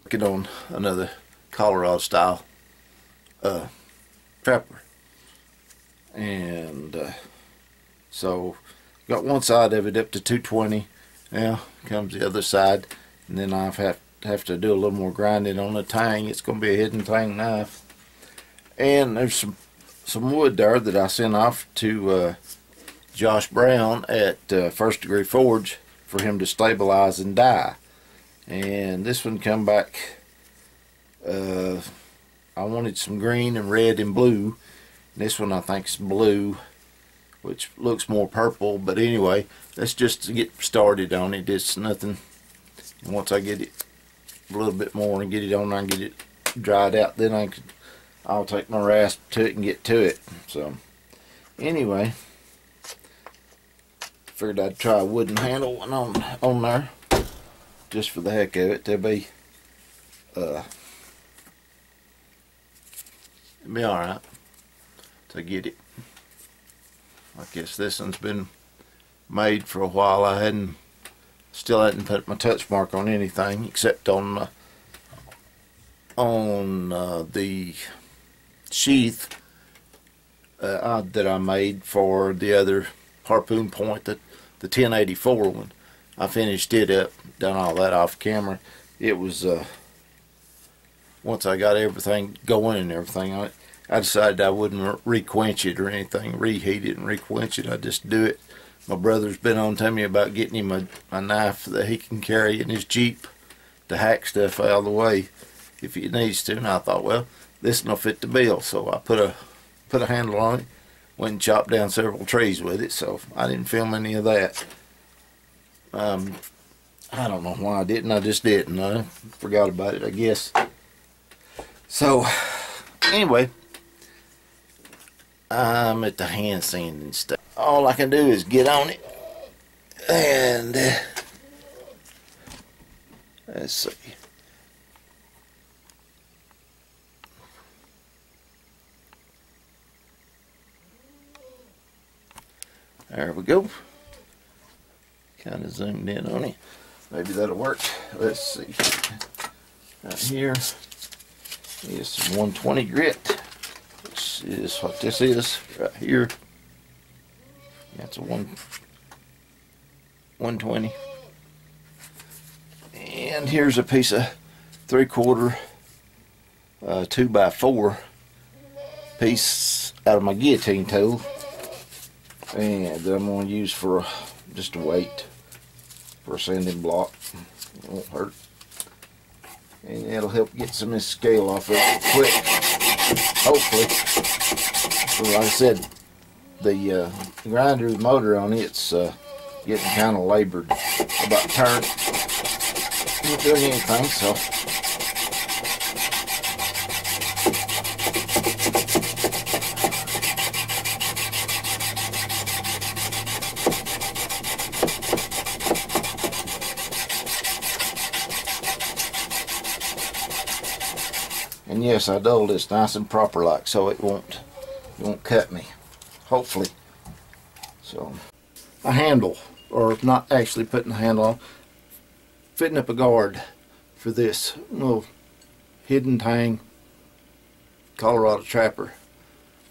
Working on another Colorado style trapper, and so got one side of it up to 220. Now comes the other side, and then I have to do a little more grinding on the tang. It's going to be a hidden tang knife, and there's some wood there that I sent off to Josh Brown at First Degree Forge for him to stabilize and dye. And this one come back, I wanted some green and red and blue. This one I think is blue, which looks more purple, but anyway, that's just to get started on it. It's nothing. And once I get it a little bit more and get it on there and get it dried out, then I'll take my rasp to it and get to it. So anyway, figured I'd try a wooden handle one on there, just for the heck of it. It'll be alright to get it. I guess this one's been made for a while. I still hadn't put my touch mark on anything except on the sheath that I made for the other harpoon point, the 1084 one. I finished it up, done all that off camera. It was once I got everything going and everything on it, I decided I wouldn't requench it or anything, reheat it and requench it. I just do it. My brother's been on to me about getting him a knife that he can carry in his Jeep to hack stuff out of the way if he needs to. And I thought, well, this will fit the bill. So I put a handle on it, went and chopped down several trees with it. So I didn't film any of that. I don't know why I didn't. I just didn't. I forgot about it, I guess. So anyway, I'm at the hand sanding stuff. All I can do is get on it and let's see. There we go. Kind of zoomed in on it. Maybe that'll work. Let's see. Right here is some 120 grit, which is what this is right here. That's a 120. And here's a piece of 3/4 2x4 piece out of my guillotine tool, and I'm going to use for just a weight for a sanding block. It won't hurt, and it'll help get some of this scale off of it quick, hopefully. So like I said, the grinder, the motor on it's getting kind of labored about turn. Not doing anything, so and yes, I dulled this nice and proper like, so it won't cut me, hopefully. So a handle, or not actually putting a handle on, fitting up a guard for this little hidden tang Colorado trapper.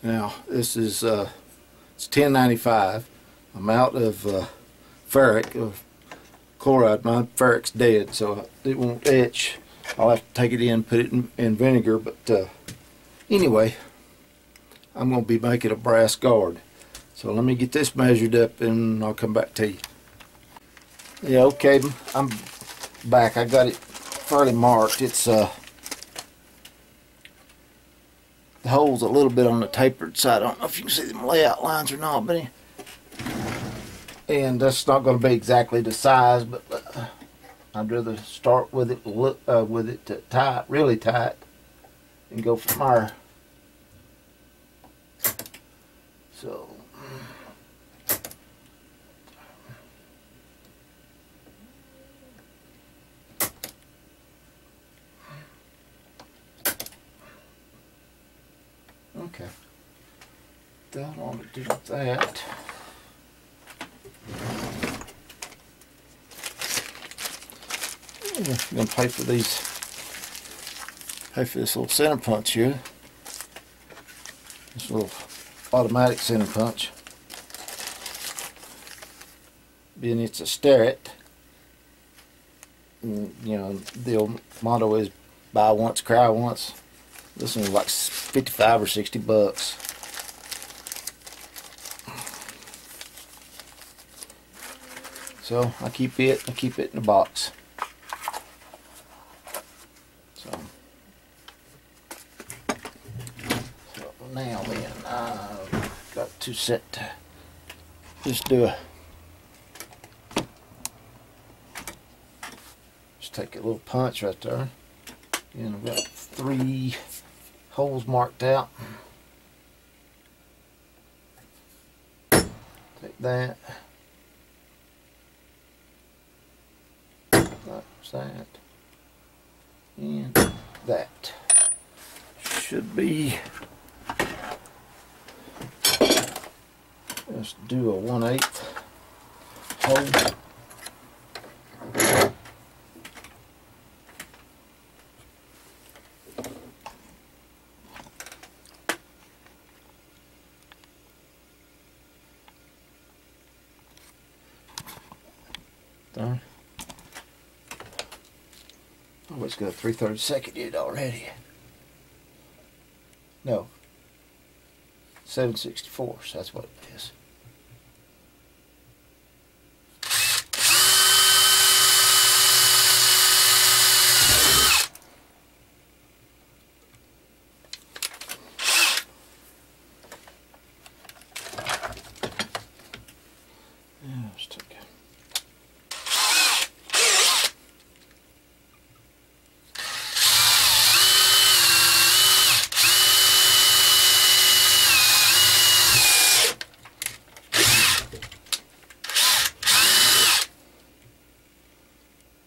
Now this is it's 1095. I'm out of ferric chloride. My ferric's dead, so it won't etch. I'll have to take it in, put it in vinegar, but anyway, I'm going to be making a brass guard. So let me get this measured up and I'll come back to you. Yeah, okay, I'm back. I got it fairly marked. It's the hole's a little bit on the tapered side. I don't know if you can see them layout lines or not, but and that's not going to be exactly the size, but I'd rather start with it tight, really tight, and go from there. So okay, that ought to do that. I'm going to pay for these pay for this little center punch here. This little automatic center punch. Being it's a Starrett, and, you know, the old motto is buy once, cry once. This one was like 55 or 60 bucks. So I keep it in the box. So now then, I've got to set to just do a, just take a little punch right there. And I've got 3 holes marked out. Take that. That's that. And that. Should be, let's do a 1/8 hole. There. Oh, it's got a 3/32 in it already. No. 7/64, that's what it is. Yeah, let's take it.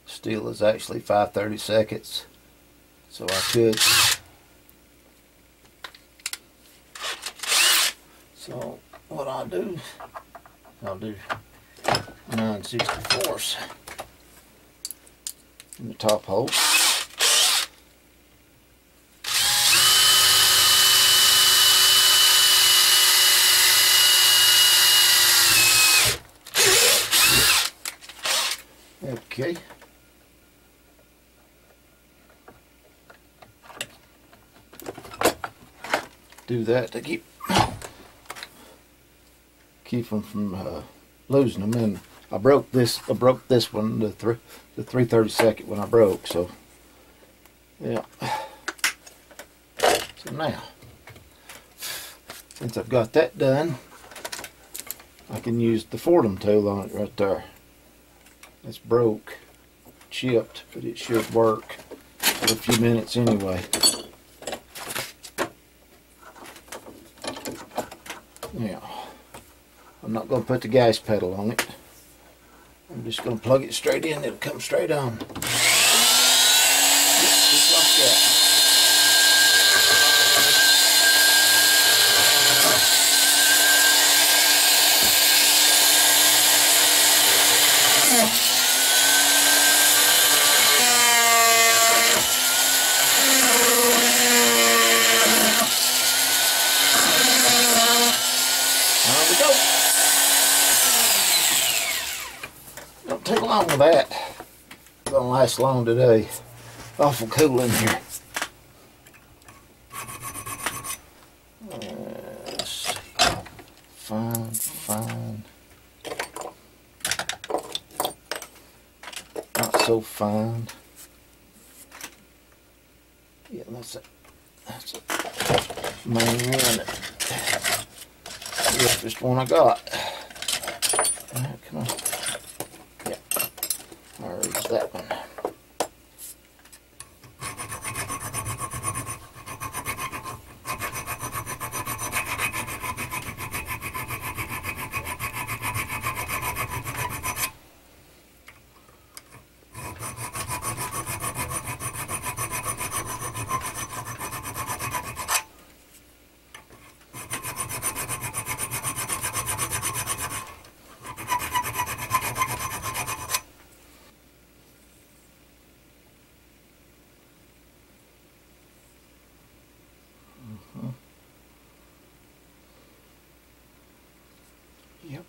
Steel is actually 5/32, so I could. So what I'll do 9/64 in the top hole. Okay. Do that to keep them from losing them. And I broke this one, the 3/32 when I broke. So yeah. So now, since I've got that done, I can use the Fordham tool on it right there. It's broke, chipped, but it should work for a few minutes anyway. Now, I'm not going to put the gas pedal on it. I'm just going to plug it straight in. It'll come straight on. Just like that. Don't take long with that. It's gonna last long today. Awful cool in here. Let's see. Fine. Not so fine. Yeah, that's it. That's it. Main unit. The roughest one I got. Alright, come on. Yeah. There's that one. Yep.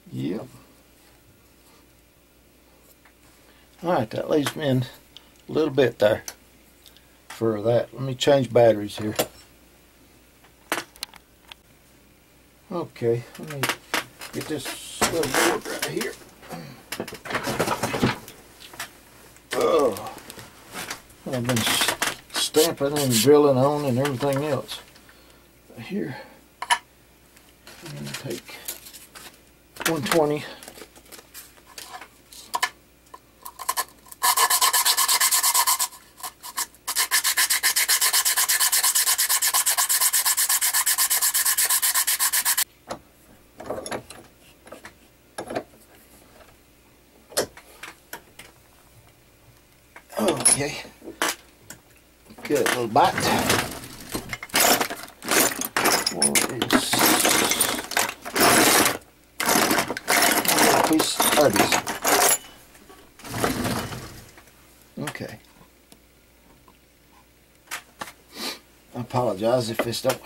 Yep. Alright, that leaves me in a little bit there for that. Let me change batteries here. Okay, let me get this little board right here. Oh, I've been stamping and drilling on and everything else. Here, I'm going to take 120. Okay, good little bite. Piece of Arby's. Okay. I apologize if this don't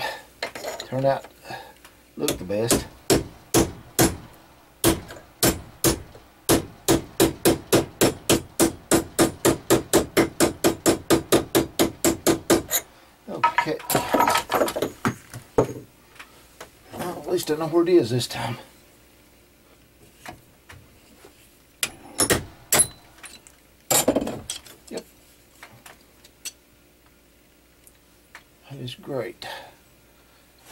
turn out look the best. Okay. Well, at least I know where it is this time. Yep. That is great.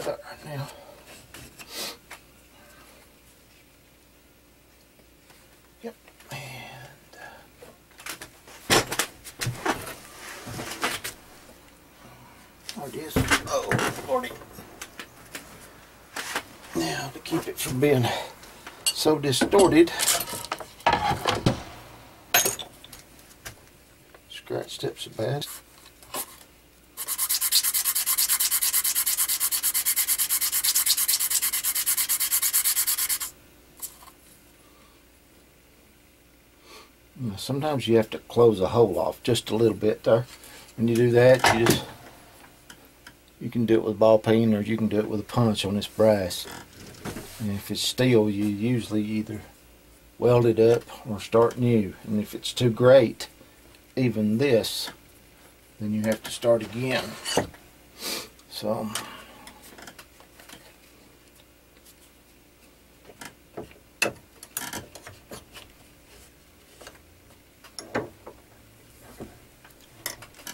There now. Yep. And there it is. Oh, Lordy. Now, to keep it from being so distorted, scratch tips are bad. Now, sometimes you have to close a hole off just a little bit there. When you do that, you can do it with ball peen or you can do it with a punch on this brass. And if it's steel, you usually either weld it up or start new. And if it's too great, even this, then you have to start again. So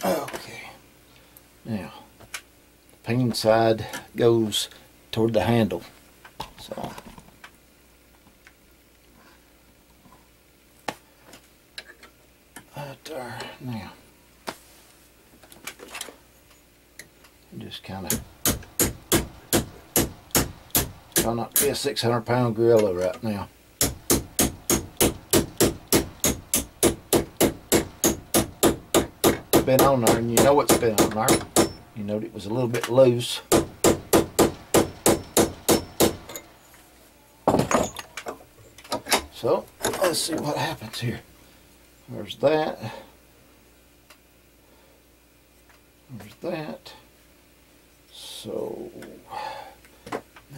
okay, now the peen side goes toward the handle. So right there. Now just kind of try not to be a 600-pound gorilla right now. It's been on there, and you know it's been on there. You know it was a little bit loose. So let's see what happens here. There's that. There's that. So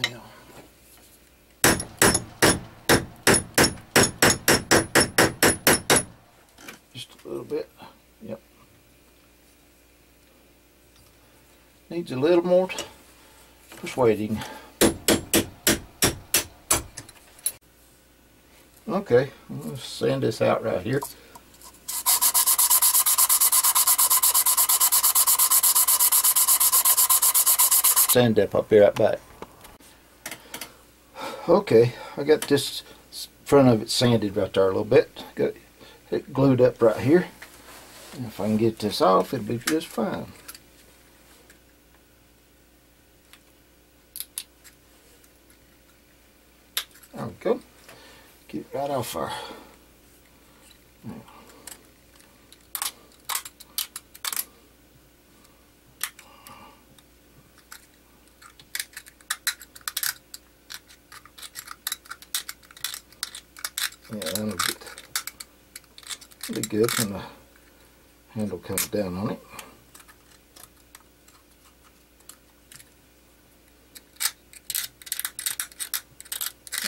now just a little bit. Yep. Needs a little more persuading. Okay, let's sand this out right here. Sand dip, I'll be right back. Okay, I got this front of it sanded right there a little bit. Got it glued up right here. And if I can get this off, it'll be just fine. There we go. Get it right off there. Yeah, that'll be good when the handle comes down on it.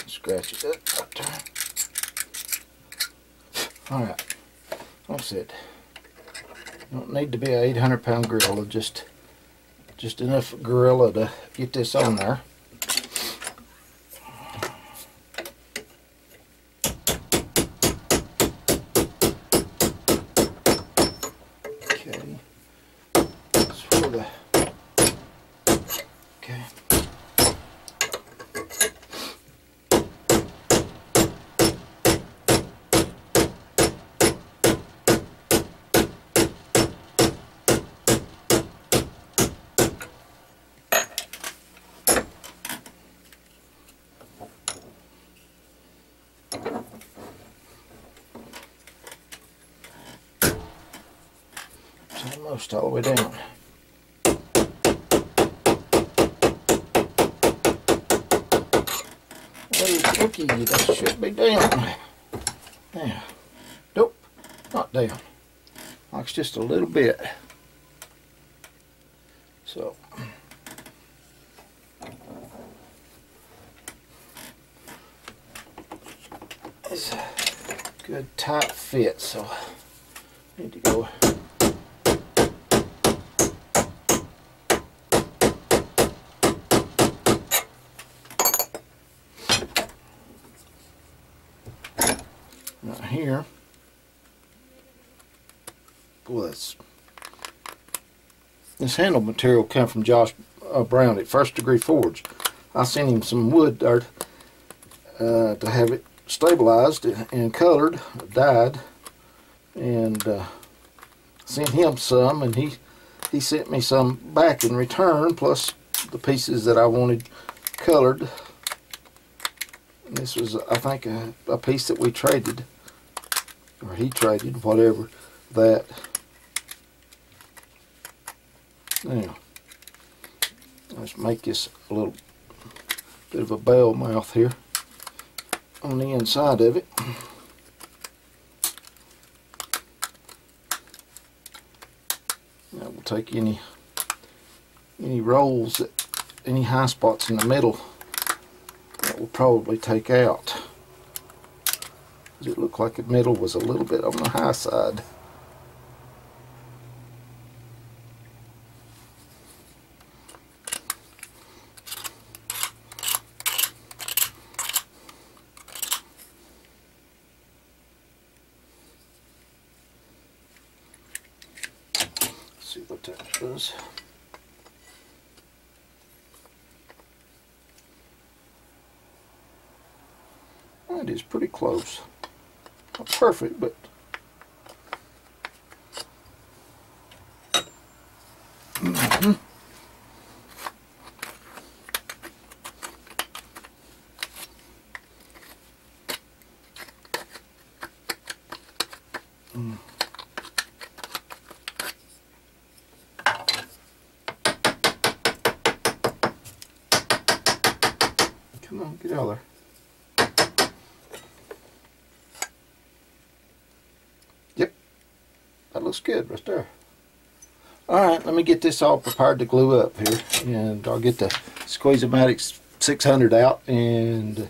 Scratch it up right there. Alright, that's it. Don't need to be an 800-pound gorilla, just enough gorilla to get this on there. Okay, that's for the, okay. Almost all the way down. Oh, okay, that should be down. Yeah. Nope, not down. Like just a little bit. So. It's a good tight fit, so I need to go. Right here. Boy, this handle material come from Josh Brown at First Degree Forge. I sent him some wood there to have it stabilized and colored, dyed, and sent him some, and he sent me some back in return, plus the pieces that I wanted colored. And this was, I think, a piece that we traded, or he traded, whatever, that. Now, let's make this a little bit of a bell mouth here on the inside of it. Now we'll take any rolls, any high spots in the middle, that we'll probably take out. It looked like the middle was a little bit on the high side. See what that does. That is pretty close. Not perfect, but come on, get out of there. Yep, that looks good right there. Alright, let me get this all prepared to glue up here, and I'll get the Squeeze-O-Matic 600 out and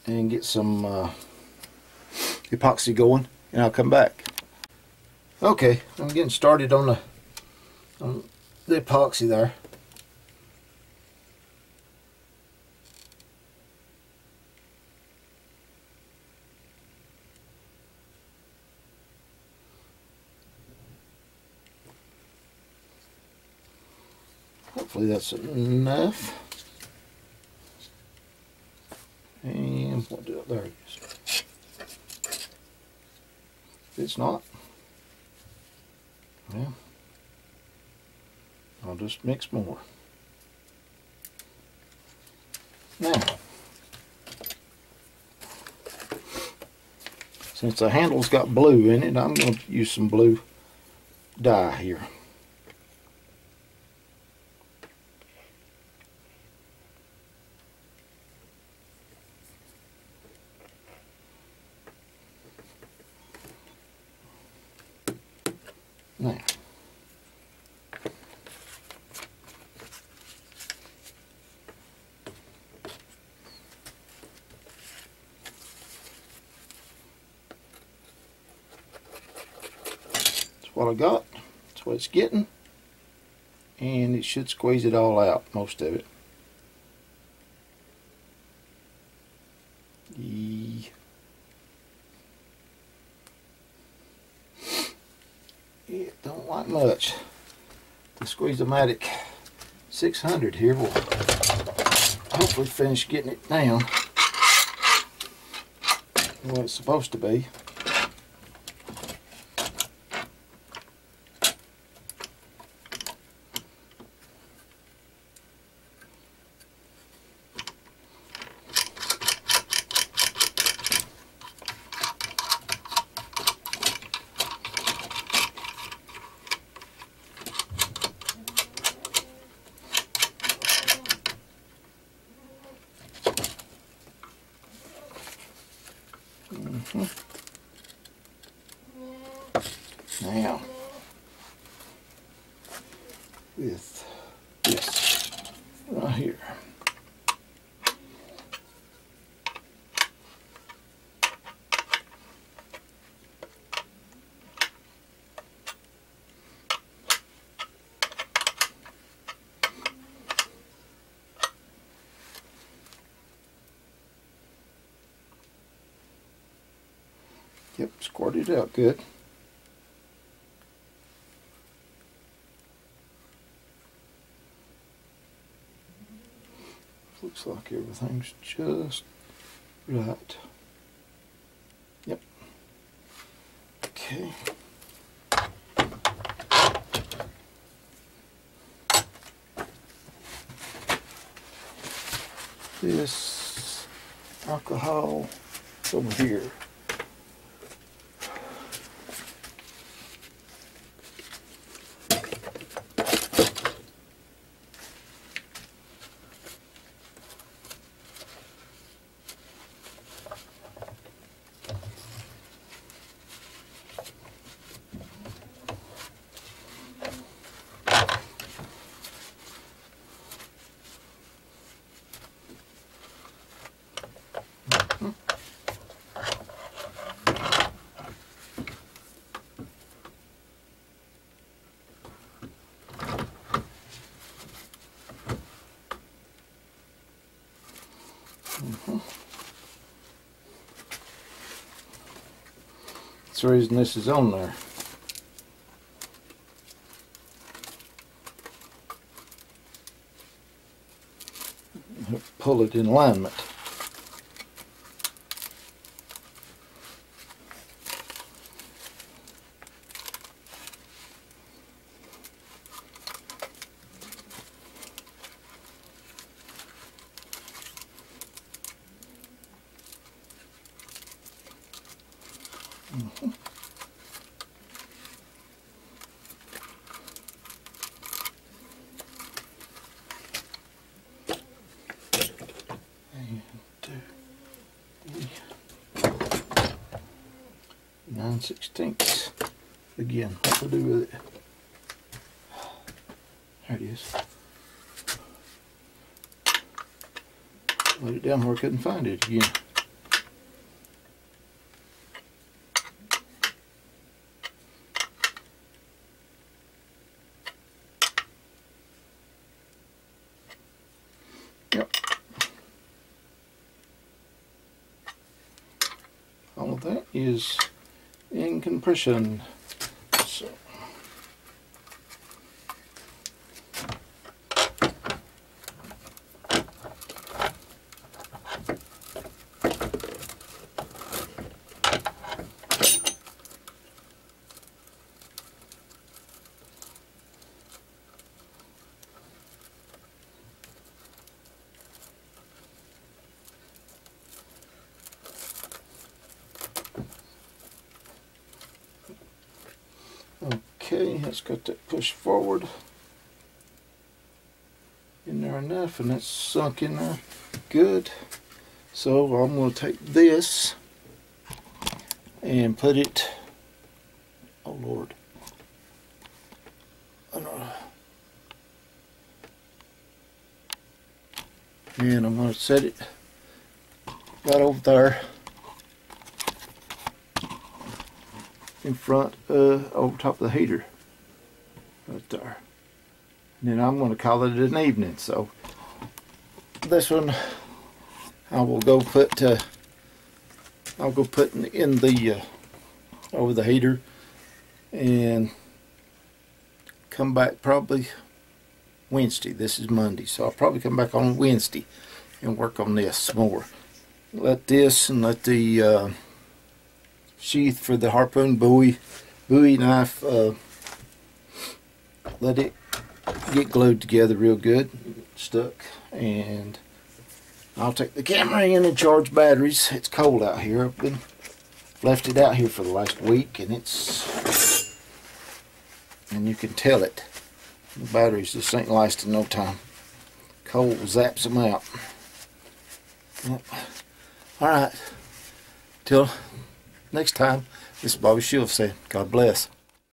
get some epoxy going, and I'll come back. Okay, I'm getting started on the epoxy there. Hopefully that's enough. What do it? There it is. If it's not, well, I'll just mix more. Now, since the handle's got blue in it, I'm going to use some blue dye here. Now, that's what I got. That's what it's getting. And it should squeeze it all out, most of it. It don't like much. The Squeeze-O-Matic 600 here will hopefully finish getting it down the way it's supposed to be. Now, with this right here, yep, squirted it out good. Looks like everything's just right. Yep. Okay. This alcohol over here. That's the reason this is on there. Pull it in alignment. And 9/16 again. What to do with it? There it is. Laid it down where I couldn't find it again. Yep. All of that is in compression. So Okay, that's got that pushed forward in there enough, and that's sunk in there good. So I'm going to take this and put it, oh Lord, and I'm going to set it right over there in front, over top of the heater, right there. And then I'm going to call it an evening. So this one I will go put. I'll go put in the over the heater and come back probably Wednesday. This is Monday, so I'll probably come back on Wednesday and work on this more. Let this and let the sheath for the harpoon bowie knife, let it get glued together real good, stuck, and I'll take the camera in and charge batteries. It's cold out here. I've left it out here for the last week, and you can tell it. The batteries just ain't lasting no time. Cold zaps them out. Yep. Alright, till next time, this is Bobby Shields saying, God bless.